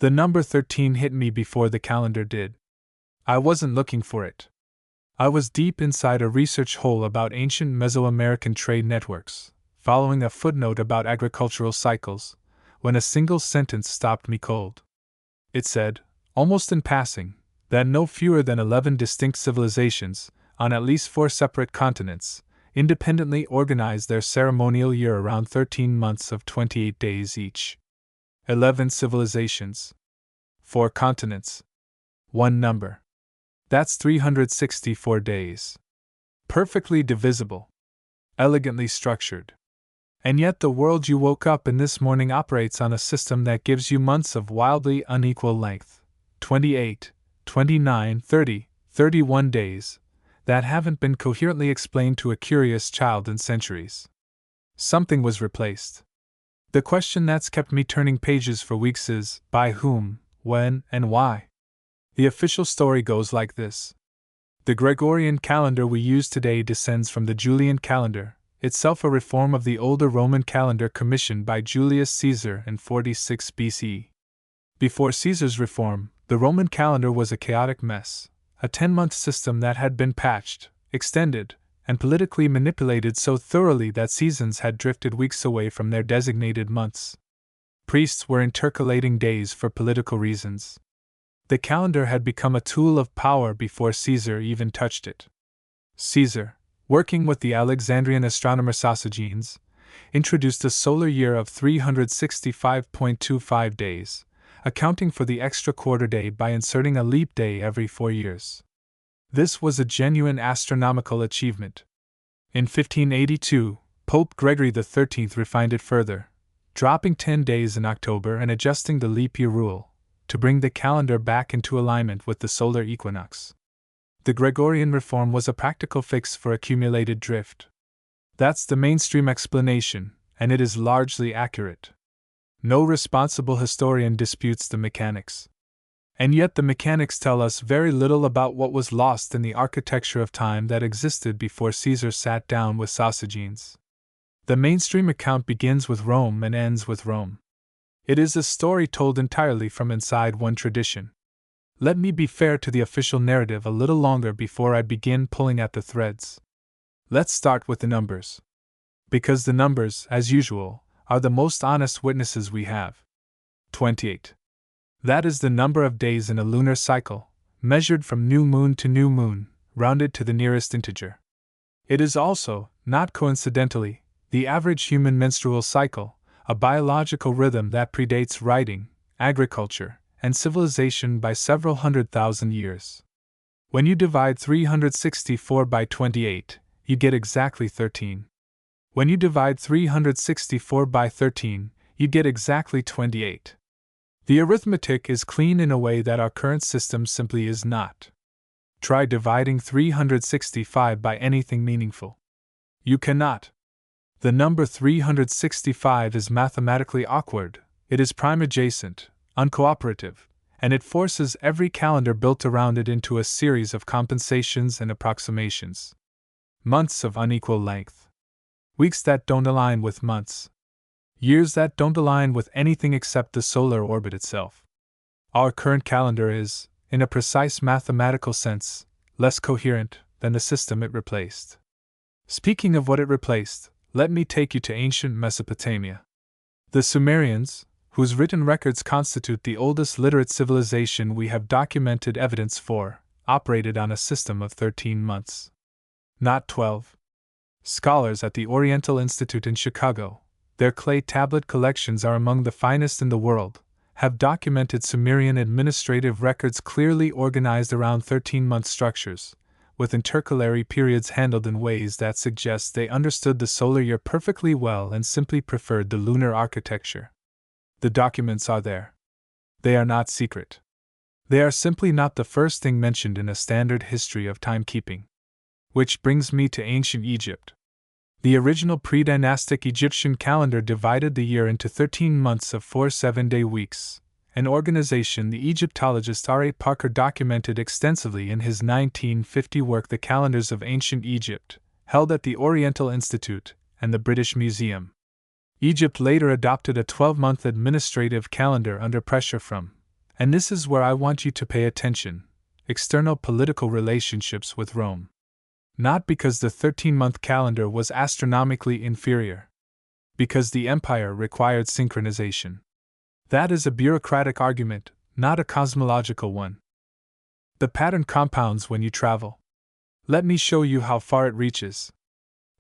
The number 13 hit me before the calendar did. I wasn't looking for it. I was deep inside a research hole about ancient Mesoamerican trade networks, following a footnote about agricultural cycles, when a single sentence stopped me cold. It said, almost in passing, that no fewer than 11 distinct civilizations, on at least 4 separate continents, independently organized their ceremonial year around 13 months of 28 days each. 11 civilizations. 4 continents. One number. That's 364 days. Perfectly divisible. Elegantly structured. And yet the world you woke up in this morning operates on a system that gives you months of wildly unequal length. 28, 29, 30, 31 days, that haven't been coherently explained to a curious child in centuries. Something was replaced. The question that's kept me turning pages for weeks is, by whom, when, and why? The official story goes like this. The Gregorian calendar we use today descends from the Julian calendar, itself a reform of the older Roman calendar commissioned by Julius Caesar in 46 BCE. Before Caesar's reform, the Roman calendar was a chaotic mess, a 10-month system that had been patched, extended, and politically manipulated so thoroughly that seasons had drifted weeks away from their designated months. Priests were intercalating days for political reasons. The calendar had become a tool of power before Caesar even touched it. Caesar, working with the Alexandrian astronomer Sosigenes, introduced a solar year of 365.25 days, accounting for the extra quarter day by inserting a leap day every 4 years. This was a genuine astronomical achievement. In 1582, Pope Gregory XIII refined it further, dropping 10 days in October and adjusting the leap year rule, to bring the calendar back into alignment with the solar equinox. The Gregorian reform was a practical fix for accumulated drift. That's the mainstream explanation, and it is largely accurate. No responsible historian disputes the mechanics. And yet the mechanics tell us very little about what was lost in the architecture of time that existed before Caesar sat down with Sosigenes. The mainstream account begins with Rome and ends with Rome. It is a story told entirely from inside one tradition. Let me be fair to the official narrative a little longer before I begin pulling at the threads. Let's start with the numbers. Because the numbers, as usual, are the most honest witnesses we have. 28. That is the number of days in a lunar cycle, measured from new moon to new moon, rounded to the nearest integer. It is also, not coincidentally, the average human menstrual cycle, a biological rhythm that predates writing, agriculture, and civilization by several 100,000 years. When you divide 364 by 28, you get exactly 13. When you divide 364 by 13, you get exactly 28. The arithmetic is clean in a way that our current system simply is not. Try dividing 365 by anything meaningful. You cannot. The number 365 is mathematically awkward, it is prime adjacent, uncooperative, and it forces every calendar built around it into a series of compensations and approximations. Months of unequal length. Weeks that don't align with months. Years that don't align with anything except the solar orbit itself. Our current calendar is, in a precise mathematical sense, less coherent than the system it replaced. Speaking of what it replaced, let me take you to ancient Mesopotamia. The Sumerians, whose written records constitute the oldest literate civilization we have documented evidence for, operated on a system of 13 months. Not 12. Scholars at the Oriental Institute in Chicago, their clay tablet collections are among the finest in the world, have documented Sumerian administrative records clearly organized around 13-month structures, with intercalary periods handled in ways that suggest they understood the solar year perfectly well and simply preferred the lunar architecture. The documents are there. They are not secret. They are simply not the first thing mentioned in a standard history of timekeeping. Which brings me to ancient Egypt. The original pre-dynastic Egyptian calendar divided the year into 13 months of 4 7-day weeks, an organization the Egyptologist R. A. Parker documented extensively in his 1950 work The Calendars of Ancient Egypt, held at the Oriental Institute and the British Museum. Egypt later adopted a 12-month administrative calendar under pressure from And this is where I want you to pay attention: external political relationships with Rome. Not because the 13-month calendar was astronomically inferior. Because the empire required synchronization. That is a bureaucratic argument, not a cosmological one. The pattern compounds when you travel. Let me show you how far it reaches.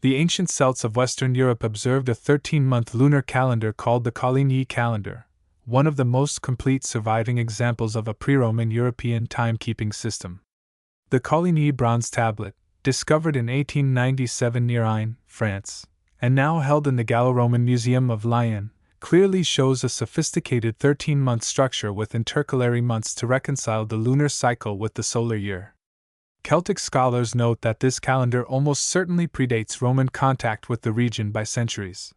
The ancient Celts of Western Europe observed a 13-month lunar calendar called the Coligny calendar, one of the most complete surviving examples of a pre-Roman European timekeeping system. The Coligny bronze tablet, discovered in 1897 near Ain, France, and now held in the Gallo-Roman Museum of Lyon, clearly shows a sophisticated 13-month structure with intercalary months to reconcile the lunar cycle with the solar year. Celtic scholars note that this calendar almost certainly predates Roman contact with the region by centuries.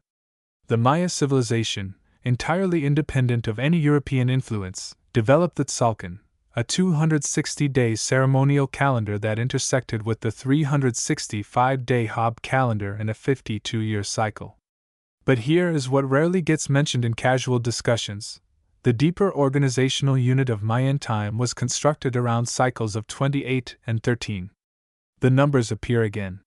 The Maya civilization, entirely independent of any European influence, developed the Tzolk'in, a 260-day ceremonial calendar that intersected with the 365-day Hab calendar and a 52-year cycle. But here is what rarely gets mentioned in casual discussions. The deeper organizational unit of Mayan time was constructed around cycles of 28 and 13. The numbers appear again.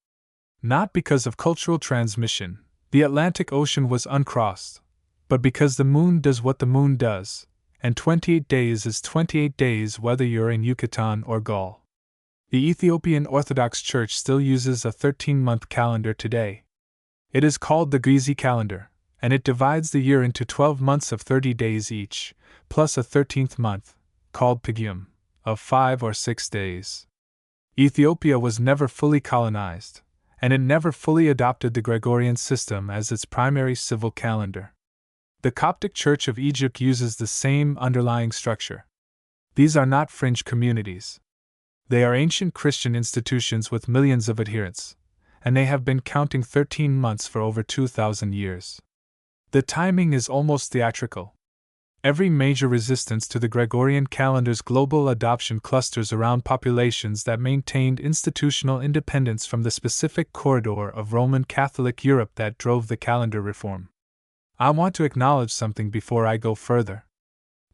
Not because of cultural transmission, the Atlantic Ocean was uncrossed, but because the moon does what the moon does, and 28 days is 28 days whether you're in Yucatan or Gaul. The Ethiopian Orthodox Church still uses a 13-month calendar today. It is called the Gizi calendar, and it divides the year into 12 months of 30 days each, plus a 13th month, called Pagum, of 5 or 6 days. Ethiopia was never fully colonized, and it never fully adopted the Gregorian system as its primary civil calendar. The Coptic Church of Egypt uses the same underlying structure. These are not fringe communities. They are ancient Christian institutions with millions of adherents, and they have been counting 13 months for over 2,000 years. The timing is almost theatrical. Every major resistance to the Gregorian calendar's global adoption clusters around populations that maintained institutional independence from the specific corridor of Roman Catholic Europe that drove the calendar reform. I want to acknowledge something before I go further.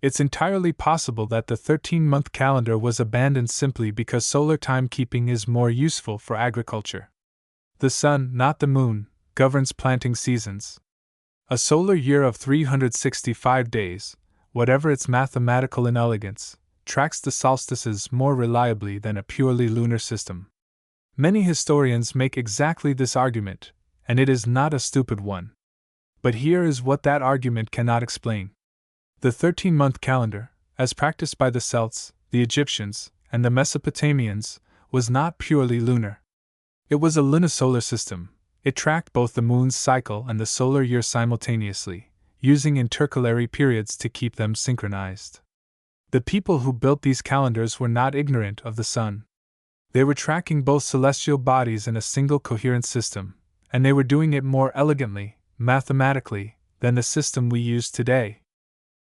It's entirely possible that the 13-month calendar was abandoned simply because solar timekeeping is more useful for agriculture. The sun, not the moon, governs planting seasons. A solar year of 365 days, whatever its mathematical inelegance, tracks the solstices more reliably than a purely lunar system. Many historians make exactly this argument, and it is not a stupid one. But here is what that argument cannot explain. The 13-month calendar, as practiced by the Celts, the Egyptians, and the Mesopotamians, was not purely lunar. It was a lunisolar system. It tracked both the moon's cycle and the solar year simultaneously, using intercalary periods to keep them synchronized. The people who built these calendars were not ignorant of the sun. They were tracking both celestial bodies in a single coherent system, and they were doing it more elegantly, mathematically, than the system we use today.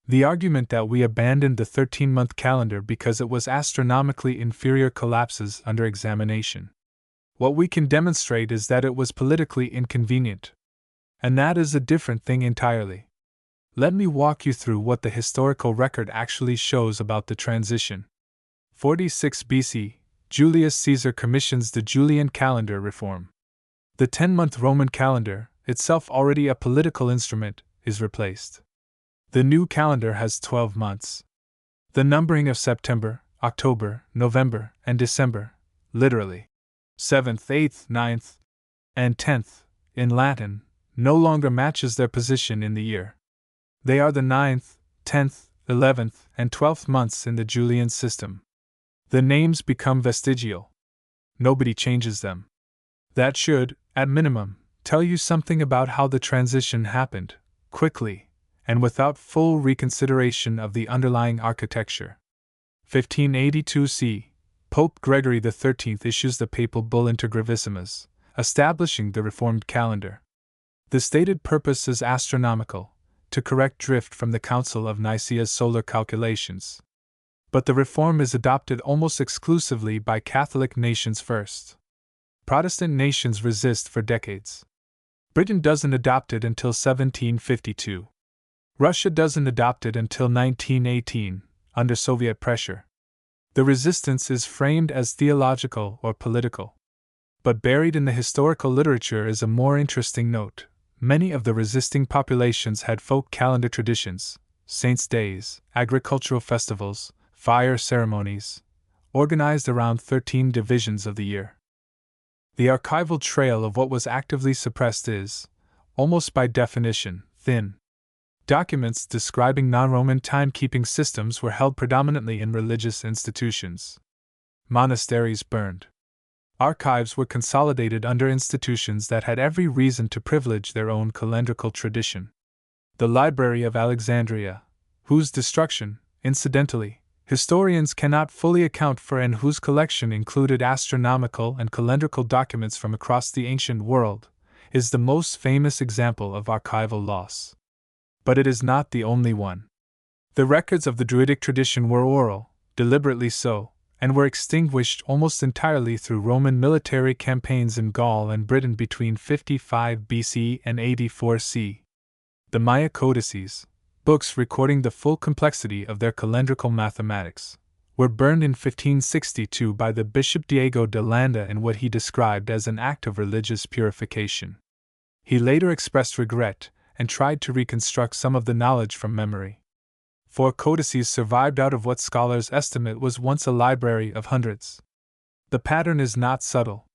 The argument that we abandoned the 13-month calendar because it was astronomically inferior collapses under examination. What we can demonstrate is that it was politically inconvenient. And that is a different thing entirely. Let me walk you through what the historical record actually shows about the transition. 46 BC, Julius Caesar commissions the Julian calendar reform. The 10-month Roman calendar, itself already a political instrument, is replaced. The new calendar has 12 months. The numbering of September, October, November, and December, literally 7th, 8th, 9th, and 10th, in Latin, no longer matches their position in the year. They are the 9th, 10th, 11th, and 12th months in the Julian system. The names become vestigial. Nobody changes them. That should, at minimum, tell you something about how the transition happened, quickly, and without full reconsideration of the underlying architecture. 1582 c. Pope Gregory XIII issues the papal bull Inter Gravissimas, establishing the reformed calendar. The stated purpose is astronomical, to correct drift from the Council of Nicaea's solar calculations. But the reform is adopted almost exclusively by Catholic nations first. Protestant nations resist for decades. Britain doesn't adopt it until 1752. Russia doesn't adopt it until 1918, under Soviet pressure. The resistance is framed as theological or political. But buried in the historical literature is a more interesting note. Many of the resisting populations had folk calendar traditions, saints' days, agricultural festivals, fire ceremonies, organized around 13 divisions of the year. The archival trail of what was actively suppressed is, almost by definition, thin. Documents describing non-Roman timekeeping systems were held predominantly in religious institutions. Monasteries burned. Archives were consolidated under institutions that had every reason to privilege their own calendrical tradition. The Library of Alexandria, whose destruction, incidentally, historians cannot fully account for and whose collection included astronomical and calendrical documents from across the ancient world, is the most famous example of archival loss. But it is not the only one. The records of the Druidic tradition were oral, deliberately so, and were extinguished almost entirely through Roman military campaigns in Gaul and Britain between 55 BC and 84 C. The Maya codices, books recording the full complexity of their calendrical mathematics, were burned in 1562 by the Bishop Diego de Landa in what he described as an act of religious purification. He later expressed regret and tried to reconstruct some of the knowledge from memory. 4 codices survived out of what scholars estimate was once a library of hundreds. The pattern is not subtle.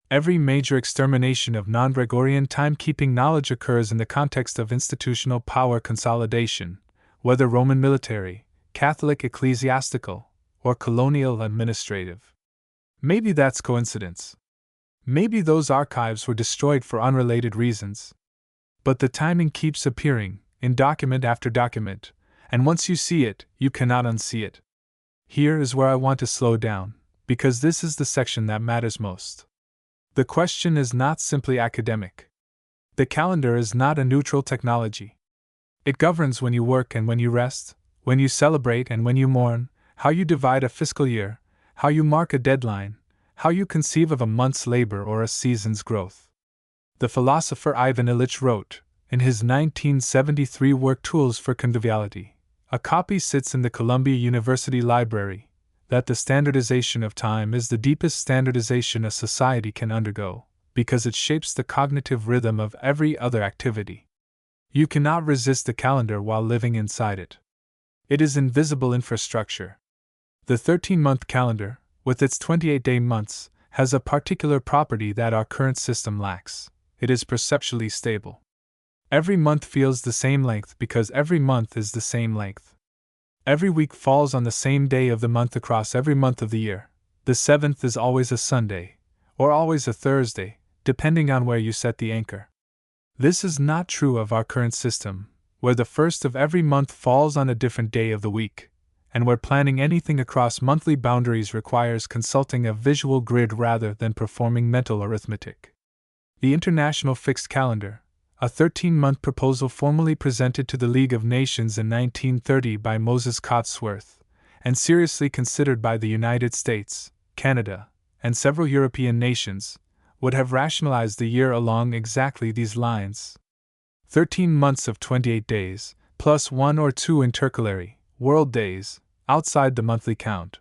Every major extermination of non-Gregorian timekeeping knowledge occurs in the context of institutional power consolidation, whether Roman military, Catholic ecclesiastical, or colonial administrative. Maybe that's coincidence. Maybe those archives were destroyed for unrelated reasons. But the timing keeps appearing, in document after document, and once you see it, you cannot unsee it. Here is where I want to slow down, because this is the section that matters most. The question is not simply academic. The calendar is not a neutral technology. It governs when you work and when you rest, when you celebrate and when you mourn, how you divide a fiscal year, how you mark a deadline, how you conceive of a month's labor or a season's growth. The philosopher Ivan Illich wrote, in his 1973 work Tools for Conviviality, a copy sits in the Columbia University Library, that the standardization of time is the deepest standardization a society can undergo, because it shapes the cognitive rhythm of every other activity. You cannot resist the calendar while living inside it. It is invisible infrastructure. The 13-month calendar, with its 28-day months, has a particular property that our current system lacks. It is perceptually stable. Every month feels the same length because every month is the same length. Every week falls on the same day of the month across every month of the year. The 7th is always a Sunday, or always a Thursday, depending on where you set the anchor. This is not true of our current system, where the first of every month falls on a different day of the week, and where planning anything across monthly boundaries requires consulting a visual grid rather than performing mental arithmetic. The International Fixed Calendar, a 13-month proposal formally presented to the League of Nations in 1930 by Moses Cotsworth, and seriously considered by the United States, Canada, and several European nations, would have rationalized the year along exactly these lines. 13 months of 28 days, plus 1 or 2 intercalary, world days, outside the monthly count.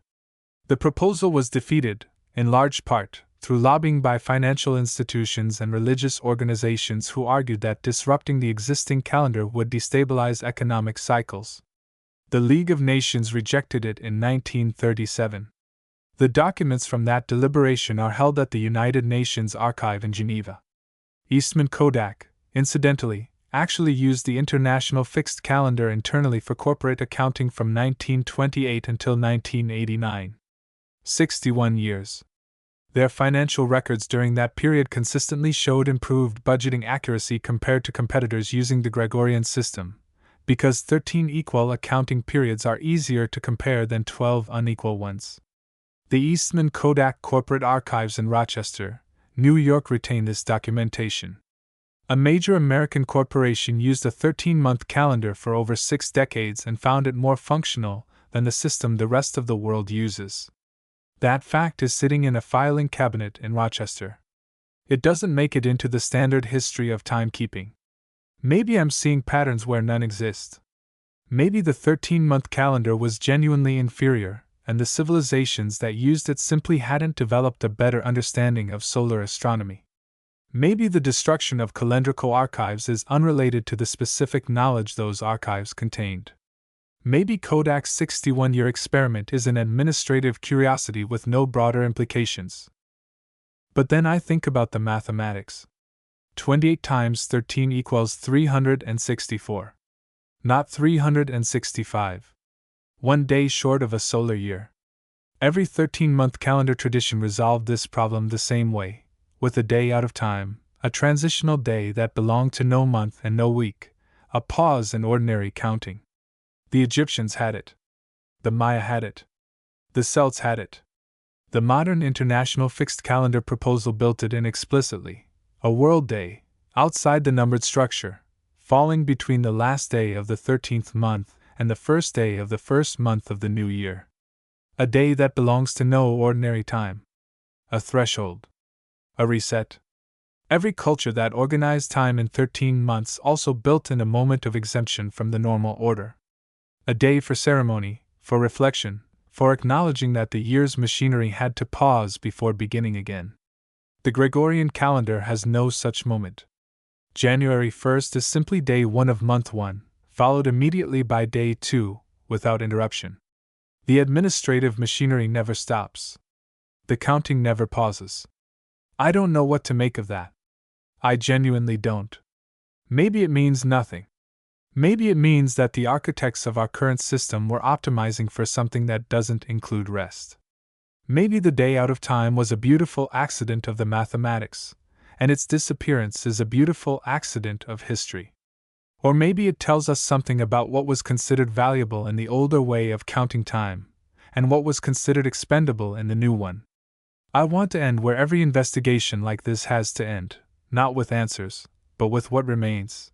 The proposal was defeated, in large part, through lobbying by financial institutions and religious organizations who argued that disrupting the existing calendar would destabilize economic cycles. The League of Nations rejected it in 1937. The documents from that deliberation are held at the United Nations Archive in Geneva. Eastman Kodak, incidentally, actually used the International Fixed Calendar internally for corporate accounting from 1928 until 1989. 61 years. Their financial records during that period consistently showed improved budgeting accuracy compared to competitors using the Gregorian system, because 13 equal accounting periods are easier to compare than 12 unequal ones. The Eastman Kodak Corporate Archives in Rochester, New York retain this documentation. A major American corporation used a 13-month calendar for over 6 decades and found it more functional than the system the rest of the world uses. That fact is sitting in a filing cabinet in Rochester. It doesn't make it into the standard history of timekeeping. Maybe I'm seeing patterns where none exist. Maybe the 13-month calendar was genuinely inferior, and the civilizations that used it simply hadn't developed a better understanding of solar astronomy. Maybe the destruction of calendrical archives is unrelated to the specific knowledge those archives contained. Maybe Kodak's 61-year experiment is an administrative curiosity with no broader implications. But then I think about the mathematics. 28 times 13 equals 364. Not 365. 1 day short of a solar year. Every 13-month calendar tradition resolved this problem the same way, with a day out of time, a transitional day that belonged to no month and no week, a pause in ordinary counting. The Egyptians had it. The Maya had it. The Celts had it. The modern International Fixed Calendar proposal built it in explicitly, a world day, outside the numbered structure, falling between the last day of the 13th month and the first day of the first month of the new year. A day that belongs to no ordinary time. A threshold. A reset. Every culture that organized time in 13 months also built in a moment of exemption from the normal order. A day for ceremony, for reflection, for acknowledging that the year's machinery had to pause before beginning again. The Gregorian calendar has no such moment. January 1st is simply day 1 of month 1, followed immediately by day 2, without interruption. The administrative machinery never stops. The counting never pauses. I don't know what to make of that. I genuinely don't. Maybe it means nothing. Maybe it means that the architects of our current system were optimizing for something that doesn't include rest. Maybe the day out of time was a beautiful accident of the mathematics, and its disappearance is a beautiful accident of history. Or maybe it tells us something about what was considered valuable in the older way of counting time, and what was considered expendable in the new one. I want to end where every investigation like this has to end, not with answers, but with what remains.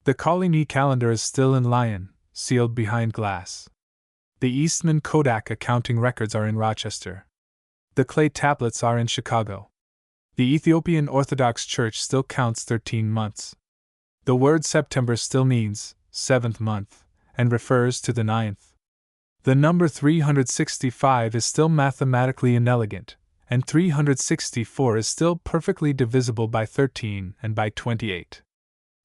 The Coligny calendar is still in Lyon, sealed behind glass. The Eastman Kodak accounting records are in Rochester. The clay tablets are in Chicago. The Ethiopian Orthodox Church still counts 13 months. The word September still means 7th month, and refers to the 9th. The number 365 is still mathematically inelegant, and 364 is still perfectly divisible by 13 and by 28.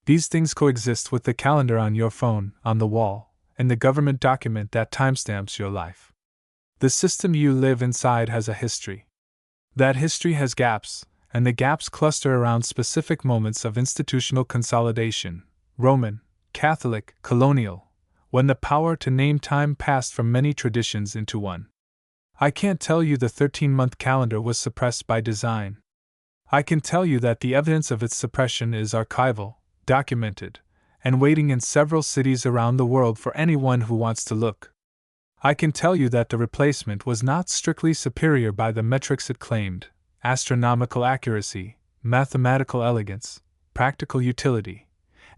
These things coexist with the calendar on your phone, on the wall, and the government document that timestamps your life. The system you live inside has a history. That history has gaps, and the gaps cluster around specific moments of institutional consolidation, Roman, Catholic, colonial, when the power to name time passed from many traditions into one. I can't tell you the 13-month calendar was suppressed by design. I can tell you that the evidence of its suppression is archival, documented, and waiting in several cities around the world for anyone who wants to look. I can tell you that the replacement was not strictly superior by the metrics it claimed: astronomical accuracy, mathematical elegance, practical utility,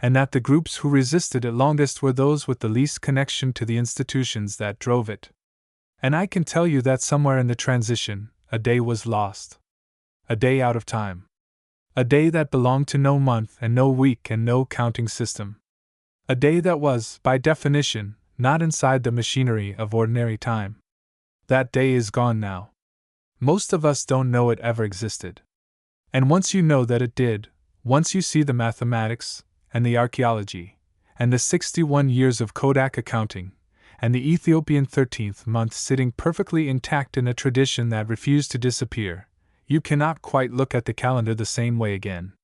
and that the groups who resisted it longest were those with the least connection to the institutions that drove it. And I can tell you that somewhere in the transition, a day was lost. A day out of time. A day that belonged to no month and no week and no counting system. A day that was, by definition, not inside the machinery of ordinary time. That day is gone now. Most of us don't know it ever existed. And once you know that it did, once you see the mathematics, and the archaeology, and the 61 years of Kodak accounting, and the Ethiopian 13th month sitting perfectly intact in a tradition that refused to disappear, you cannot quite look at the calendar the same way again.